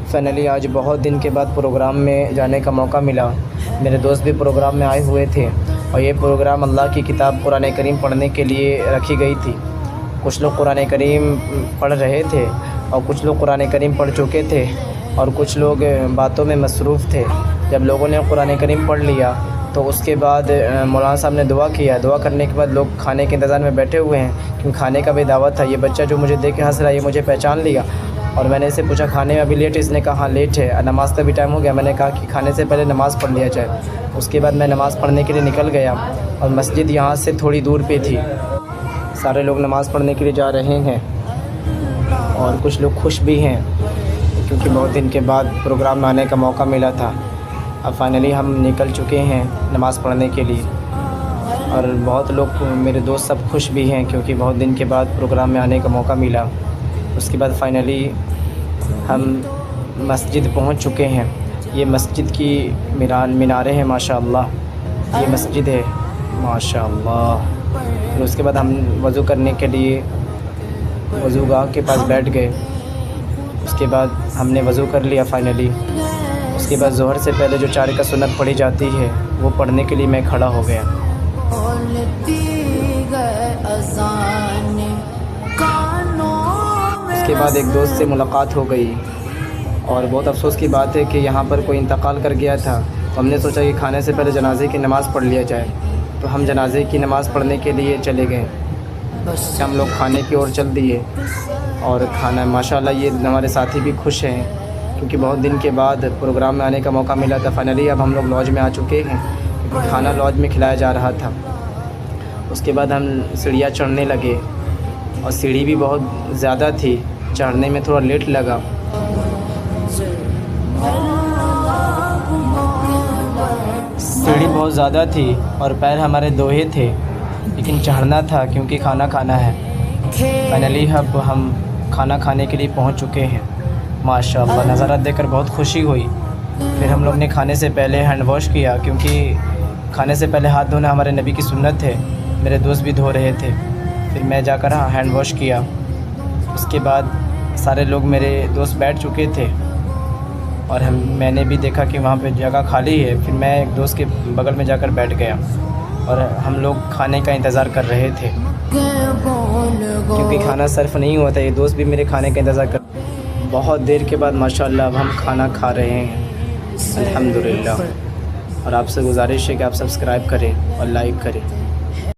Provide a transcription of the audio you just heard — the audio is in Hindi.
फ़ाइनली आज बहुत दिन के बाद प्रोग्राम में जाने का मौका मिला। मेरे दोस्त भी प्रोग्राम में आए हुए थे और ये प्रोग्राम अल्लाह की किताब कुरान करीम पढ़ने के लिए रखी गई थी। कुछ लोग कुरान करीम पढ़ रहे थे और कुछ लोग कुरान करीम पढ़ चुके थे और कुछ लोग बातों में मसरूफ़ थे। जब लोगों ने कुरान करीम पढ़ लिया तो उसके बाद मौलाना साहब ने दुआ किया। दुआ करने के बाद लोग खाने के इंतज़ार में बैठे हुए हैं क्योंकि खाने का भी दावत था। ये बच्चा जो मुझे देख के हंस रहा है ये मुझे पहचान लिया और मैंने इससे पूछा खाने में अभी लेट है? इसने कहा हाँ लेट है, नमाज़ का भी टाइम हो गया। मैंने कहा कि खाने से पहले नमाज़ पढ़ लिया जाए। उसके बाद मैं नमाज़ पढ़ने के लिए निकल गया और मस्जिद यहाँ से थोड़ी दूर पे थी। सारे लोग नमाज़ पढ़ने के लिए जा रहे हैं और कुछ लोग खुश भी हैं क्योंकि बहुत दिन के बाद प्रोग्राम में आने का मौका मिला था। अब फाइनली हम निकल चुके हैं नमाज़ पढ़ने के लिए और बहुत लोग मेरे दोस्त सब खुश भी हैं क्योंकि बहुत दिन के बाद प्रोग्राम में आने का मौका मिला। उसके बाद फ़ाइनली हम मस्जिद पहुंच चुके हैं। ये मस्जिद की मीनारे हैं माशाअल्लाह, ये मस्जिद है माशाअल्लाह। फिर उसके बाद हम वज़ू करने के लिए वज़ूगाह के पास बैठ गए। उसके बाद हमने वज़ू कर लिया फ़ाइनली। उसके बाद ज़ोहर से पहले जो 4 रकात सुन्नत पढ़ी जाती है वो पढ़ने के लिए मैं खड़ा हो गया। उसके बाद एक दोस्त से मुलाकात हो गई और बहुत अफसोस की बात है कि यहाँ पर कोई इंतकाल कर गया था। तो हमने सोचा कि खाने से पहले जनाजे की नमाज़ पढ़ लिया जाए, तो हम जनाजे की नमाज़ पढ़ने के लिए चले गए। हम लोग खाने की ओर चल दिए और खाना माशाल्लाह ये हमारे साथी भी खुश हैं क्योंकि बहुत दिन के बाद प्रोग्राम में आने का मौका मिला था। फाइनली अब हम लोग लॉज में आ चुके हैं क्योंकि खाना लॉज में खिलाया जा रहा था। उसके बाद हम सीढ़ियाँ चढ़ने लगे और सीढ़ी भी बहुत ज़्यादा थी, चढ़ने में थोड़ा लेट लगा। सीढ़ी बहुत ज़्यादा थी और पैर हमारे दोहे थे, लेकिन चढ़ना था क्योंकि खाना खाना है। फाइनली अब हम खाना खाने के लिए पहुंच चुके हैं। माशाअल्लाह नज़ारा देखकर बहुत खुशी हुई। फिर हम लोग ने खाने से पहले हैंड वॉश किया क्योंकि खाने से पहले हाथ धोना हमारे नबी की सुन्नत है। मेरे दोस्त भी धो रहे थे, फिर मैं जाकर हैंड वॉश किया। उसके बाद सारे लोग मेरे दोस्त बैठ चुके थे और मैंने भी देखा कि वहाँ पे जगह खाली है। फिर मैं एक दोस्त के बगल में जाकर बैठ गया और हम लोग खाने का इंतज़ार कर रहे थे क्योंकि खाना सर्व नहीं हुआ था। ये दोस्त भी मेरे खाने का इंतज़ार कर बहुत देर के बाद माशाअल्लाह अब हम खाना खा रहे हैं अल्हम्दुलिल्लाह। और आपसे गुजारिश है कि आप सब्सक्राइब करें और लाइक करें।